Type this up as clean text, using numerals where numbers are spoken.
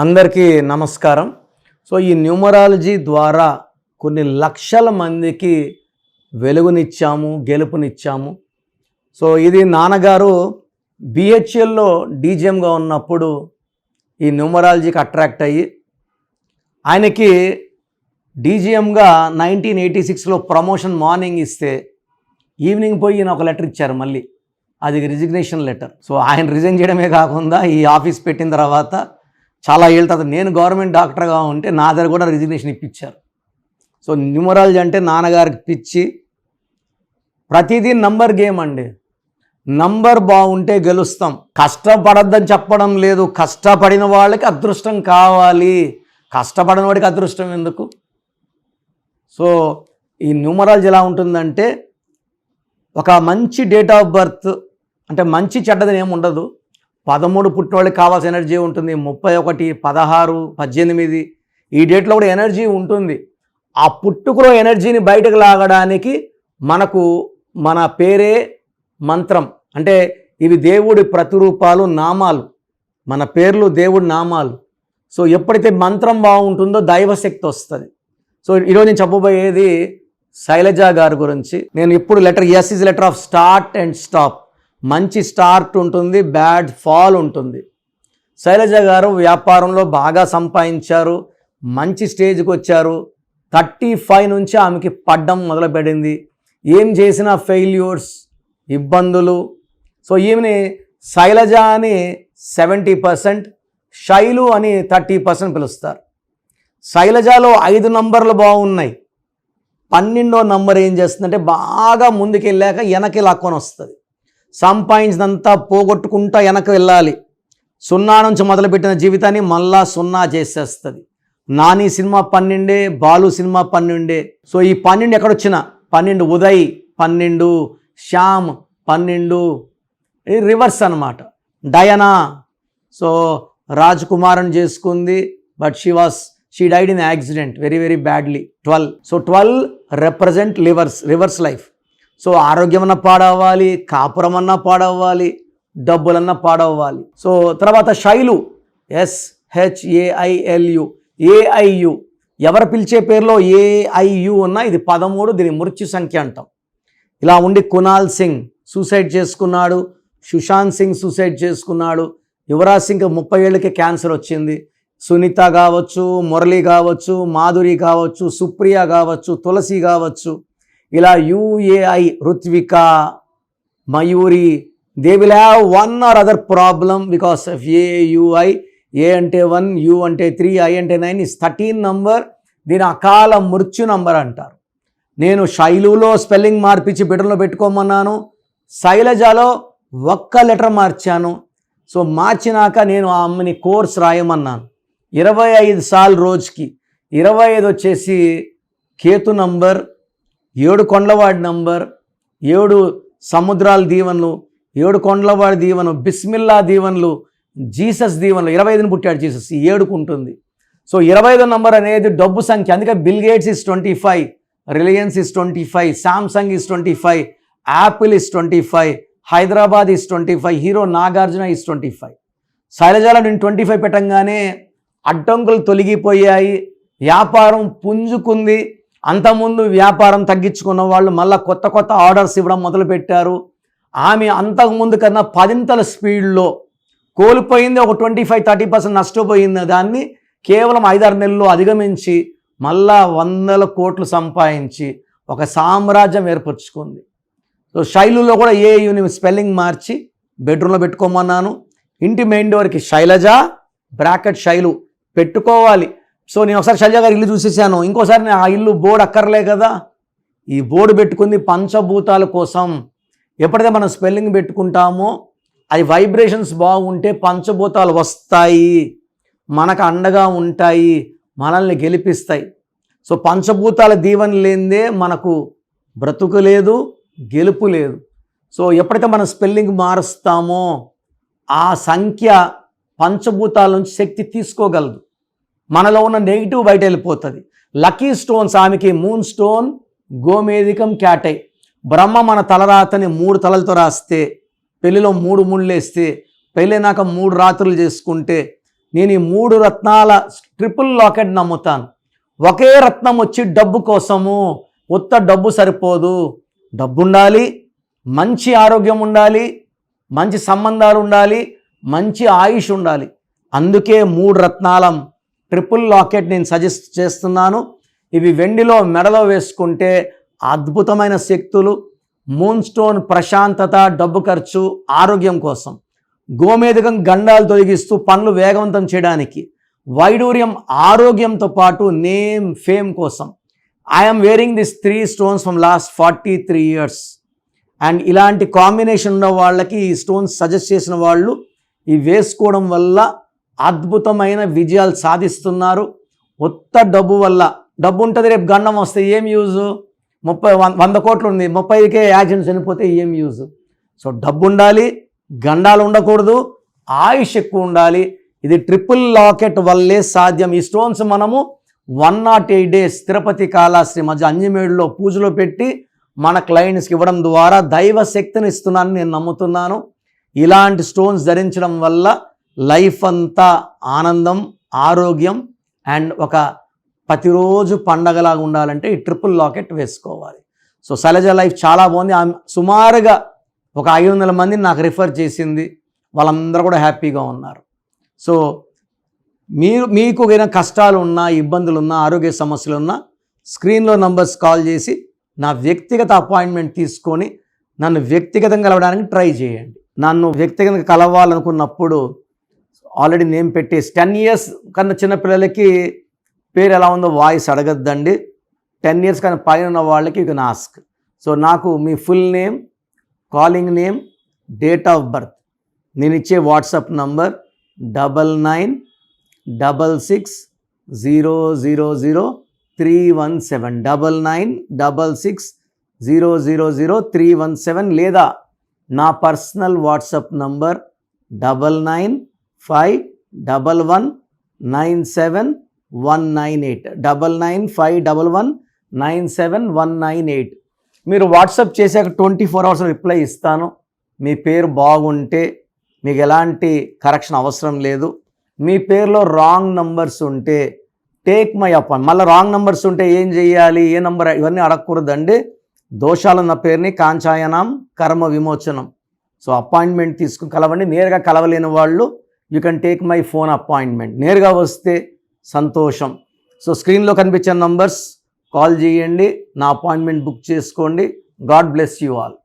అందరికీ నమస్కారం. సో ఈ న్యూమరాలజీ ద్వారా కొన్ని లక్షల మందికి వెలుగునిచ్చాము, గెలుపునిచ్చాము. సో ఇది నాన్నగారు బిహెచ్ఎల్లో డీజీఎంగా ఉన్నప్పుడు ఈ న్యూమరాలజీకి అట్రాక్ట్ అయ్యి ఆయనకి డీజీఎంగా 1986లో ప్రమోషన్ మార్నింగ్ ఇస్తే ఈవినింగ్ పోయి ఈయన ఒక లెటర్ ఇచ్చారు మళ్ళీ. అది రిజిగ్నేషన్ లెటర్. సో ఆయన రిజైన్ చేయడమే కాకుండా ఈ ఆఫీస్ పెట్టిన తర్వాత చాలా ఏళ్ళ తర్వాత నేను గవర్నమెంట్ డాక్టర్గా ఉంటే నా దగ్గర కూడా రిజిగ్నేషన్ ఇప్పించారు. సో న్యూమరాలజీ అంటే నాన్నగారికి పిచ్చి. ప్రతిదీ నంబర్ గేమ్ అండి. నంబర్ బాగుంటే గెలుస్తాం. కష్టపడద్దని చెప్పడం లేదు, కష్టపడిన వాళ్ళకి అదృష్టం కావాలి. కష్టపడిన వాడికి అదృష్టం ఎందుకు? సో ఈ న్యూమరాలజీ ఎలా ఉంటుందంటే ఒక మంచి డేట్ ఆఫ్ బర్త్ అంటే మంచి చెడ్డదని ఏమి ఉండదు. 13 పుట్టినోళ్ళకి కావాల్సిన ఎనర్జీ ఉంటుంది, 31, 16, 18 ఈ డేట్లో కూడా ఎనర్జీ ఉంటుంది. ఆ పుట్టుకలో ఎనర్జీని బయటకు లాగడానికి మనకు మన పేరే మంత్రం. అంటే ఇవి దేవుడి ప్రతిరూపాలు, నామాలు. మన పేర్లు దేవుడి నామాలు. సో ఎప్పుడైతే మంత్రం బాగుంటుందో దైవశక్తి వస్తుంది. సో ఈరోజు నేను చెప్పబోయేది శైలజ గారి గురించి. నేను ఇప్పుడు letter S is letter of start and stop. మంచి స్టార్ట్ ఉంటుంది, బ్యాడ్ ఫాల్ ఉంటుంది. శైలజ గారు వ్యాపారంలో బాగా సంపాదించారు, మంచి స్టేజ్కి వచ్చారు. 35 నుంచి ఆమెకి పడ్డం మొదలుపెట్టింది. ఏం చేసినా ఫెయిల్యూర్స్, ఇబ్బందులు. సో ఈమెని శైలజ అని 70%, శైలు అని 30% పిలుస్తారు. శైలజలో 5 నంబర్లు బాగున్నాయి. 12వ నంబర్ ఏం చేస్తుందంటే బాగా ముందుకెళ్ళాక వెనక్కి లాక్కొని వస్తుంది. సంపాదించినంతా పోగొట్టుకుంటా వెనక్కి వెళ్ళాలి. 0 నుంచి మొదలుపెట్టిన జీవితాన్ని మళ్ళా 0 చేసేస్తుంది. Nani cinema 12, Balu cinema 12. So ఈ 12 ఎక్కడొచ్చినా 12 ఉదయ్ 12, శ్యామ్ 12 రివర్స్ అనమాట. డయనా సో రాజ్ కుమార్ని చేసుకుంది, but she died in accident very very badly. 12. So 12 represent reverse life. So ఆరోగ్యం అన్నా పాడవ్వాలి, కాపురం అన్నా పాడవ్వాలి, డబ్బులన్నా పాడవ్వాలి. సో తర్వాత శైలు SHAILU AIU. ఎవరు పిలిచే పేరులో AIU ఉన్నా ఇది 13, దీని మృత్యు సంఖ్య అంటాం. ఇలా ఉండి కునాల్ సింగ్ సూసైడ్ చేసుకున్నాడు, సుశాంత్ సింగ్ సూసైడ్ చేసుకున్నాడు, యువరాజ్ సింగ్ 30 ఏళ్ళకి క్యాన్సర్ వచ్చింది. సునీత కావచ్చు, మురళి కావచ్చు, మాధురి కావచ్చు, సుప్రియ కావచ్చు, తులసి కావచ్చు, ఇలా UAI Ruthvika, Mayuri, they will have one or other problem because of AUI. A అంటే 1, U అంటే 3, I అంటే 9 ఇస్ 13 నంబర్. దీని అకాల మృత్యు నంబర్ అంటారు. నేను శైలులో స్పెల్లింగ్ మార్పించి బిడ్డలో పెట్టుకోమన్నాను, శైలజలో ఒక్క లెటర్ మార్చాను. సో మార్చినాక నేను ఆ అమ్మని కోర్స్ రాయమన్నాను 25 సార్లు రోజుకి. 25 వచ్చేసి కేతు నంబర్, 7 కొండలవాడి నంబర్, 7 సముద్రాల దీవెనలు, 7 కొండలవాడి దీవెను, బిస్మిల్లా దీవెనలు, జీసస్ దీవెనలు. 25ని పుట్టాడు జీసస్, 7కు ఉంటుంది. సో 25 నంబర్ అనేది డబ్బు సంఖ్య. అందుకే bill gates is 25, Reliance is 25, Samsung is 25, Apple is 25, Hyderabad is 25, hero Nagarjuna is 25. శైలజాలో నేను 25 పెట్టంగానే అడ్డంకులు తొలగిపోయాయి, వ్యాపారం పుంజుకుంది. అంతకుముందు వ్యాపారం తగ్గించుకున్న వాళ్ళు మళ్ళీ కొత్త కొత్త ఆర్డర్స్ ఇవ్వడం మొదలుపెట్టారు. ఆమె అంతకుముందు కన్నా 10ంతల స్పీడ్లో కోల్పోయింది ఒక 25-30% నష్టపోయింది. దాన్ని కేవలం 5-6 నెలల్లో అధిగమించి మళ్ళా 100 కోట్లు సంపాదించి ఒక సామ్రాజ్యం ఏర్పరచుకుంది. సో శైలులో కూడా AUని స్పెల్లింగ్ మార్చి బెడ్రూమ్లో పెట్టుకోమన్నాను. ఇంటి మెయిన్ డోర్కి శైలజ బ్రాకెట్ శైలు పెట్టుకోవాలి. సో నేను ఒకసారి శైలజ గారి ఇల్లు చూసేసాను, ఇంకోసారి నేను ఆ ఇల్లు బోర్డు అక్కర్లే కదా. ఈ బోర్డు పెట్టుకుంది పంచభూతాల కోసం. ఎప్పుడైతే మనం స్పెల్లింగ్ పెట్టుకుంటామో అది వైబ్రేషన్స్ బాగుంటే పంచభూతాలు వస్తాయి, మనకు అండగా ఉంటాయి, మనల్ని గెలిపిస్తాయి. సో పంచభూతాల దీవెన లేనిదే మనకు బ్రతుకు లేదు, గెలుపు లేదు. సో ఎప్పుడైతే మనం స్పెల్లింగ్ మారుస్తామో ఆ సంఖ్య పంచభూతాల నుంచి శక్తి తీసుకోగలదు. మనలో ఉన్న నెగిటివ్ బయట వెళ్ళిపోతుంది. లక్కీ స్టోన్స్ ఆమెకి మూన్ స్టోన్, గోమేధికం, క్యాటై. బ్రహ్మ మన తలరాతని 3 తలలతో రాస్తే, పెళ్లిలో 3 ముళ్ళు వేస్తే, పెళ్ళైనాక 3 రాత్రులు చేసుకుంటే నేను ఈ 3 రత్నాల ట్రిపుల్ లాకెట్ నమ్ముతాను. ఒకే రత్నం వచ్చి డబ్బు కోసము, ఉత్త డబ్బు సరిపోదు. డబ్బు ఉండాలి, మంచి ఆరోగ్యం ఉండాలి, మంచి సంబంధాలు ఉండాలి, మంచి ఆయుష్ ఉండాలి. అందుకే 3 రత్నాల ట్రిపుల్ లాకెట్ నేను సజెస్ట్ చేస్తున్నాను. ఇవి వెండిలో మెడలో వేసుకుంటే అద్భుతమైన శక్తులు. మూన్ స్టోన్ ప్రశాంతత, డబ్బు ఖర్చు, ఆరోగ్యం కోసం. గోమేధికం గండాలు తొలగిస్తూ పనులు వేగవంతం చేయడానికి. వైడూర్యం ఆరోగ్యంతో పాటు నేమ్, ఫేమ్ కోసం. I'm wearing this 3 stones from last 43 years. And ఇలాంటి కాంబినేషన్ ఉన్న వాళ్ళకి ఈ స్టోన్స్ సజెస్ట్ చేసిన వాళ్ళు ఈ వేసుకోవడం వల్ల అద్భుతమైన విజయాలు సాధిస్తున్నారు. ఉత్త డబ్బు వల్ల, డబ్బు ఉంటుంది రేపు గండం వస్తే ఏం యూజు? 100 కోట్లు ఉంది, 30కే యాక్సిడెంట్స్ చనిపోతే ఏం యూజు? సో డబ్బు ఉండాలి, గండాలు ఉండకూడదు, ఆయుష్ ఎక్కువ ఉండాలి. ఇది ట్రిపుల్ లాకెట్ వల్లే సాధ్యం. ఈ స్టోన్స్ మనము 108 days తిరుపతి కాళహస్తి మధ్య అంజమేడులో పూజలో పెట్టి మన క్లయింట్స్కి ఇవ్వడం ద్వారా దైవ శక్తిని ఇస్తున్నానని నేను నమ్ముతున్నాను. ఇలాంటి స్టోన్స్ ధరించడం వల్ల లైఫ్ అంతా ఆనందం, ఆరోగ్యం అండ్ ఒక ప్రతిరోజు పండగలాగా ఉండాలంటే ఈ ట్రిపుల్ లాకెట్ వేసుకోవాలి. సో శైలజ లైఫ్ చాలా బాగుంది. ఆమె సుమారుగా ఒక 500 మందిని నాకు రిఫర్ చేసింది. వాళ్ళందరూ కూడా హ్యాపీగా ఉన్నారు. సో మీకు ఏదైనా కష్టాలు ఉన్నా, ఇబ్బందులు ఉన్నా, ఆరోగ్య సమస్యలు ఉన్నా స్క్రీన్లో నంబర్స్ కాల్ చేసి నా వ్యక్తిగత అపాయింట్మెంట్ తీసుకొని నన్ను వ్యక్తిగతంగా కలవడానికి ట్రై చేయండి. నన్ను వ్యక్తిగతంగా కలవాలనుకున్నప్పుడు ఆల్రెడీ నేమ్ పెట్టేసి 10 years కన్నా చిన్నపిల్లలకి పేరు ఎలా ఉందో వాయిస్ అడగద్దండి. 10 years కన్నా పైన ఉన్న వాళ్ళకి యూ కెన్ ఆస్క్. సో నాకు మీ full name, calling name, date of birth, నేను ఇచ్చే వాట్సాప్ నంబర్ 9966000317 9966000317 లేదా నా పర్సనల్ వాట్సాప్ నంబర్ 9951197198 9951197198. మీరు వాట్సాప్ చేశాక 24 hours రిప్లై ఇస్తాను. మీ పేరు బాగుంటే మీకు ఎలాంటి కరెక్షన్ అవసరం లేదు. మీ పేరులో రాంగ్ నంబర్స్ ఉంటే టేక్ మై అపాయింట్మెంట్. మళ్ళీ రాంగ్ నంబర్స్ ఉంటే ఏం చేయాలి, ఏ నంబర్, ఇవన్నీ అడగకూడదండి. దోషాలున్న పేరుని కాంచాయనం కర్మ విమోచనం. సో అపాయింట్మెంట్ తీసుకుని కలవండి. నేరుగా కలవలేని వాళ్ళు you can take my phone appointment. నేరుగా వస్తే సంతోషం. సో స్క్రీన్లో కనిపించే నంబర్స్ కాల్ చేయండి, నా అపాయింట్మెంట్ బుక్ చేసుకోండి. God bless you all.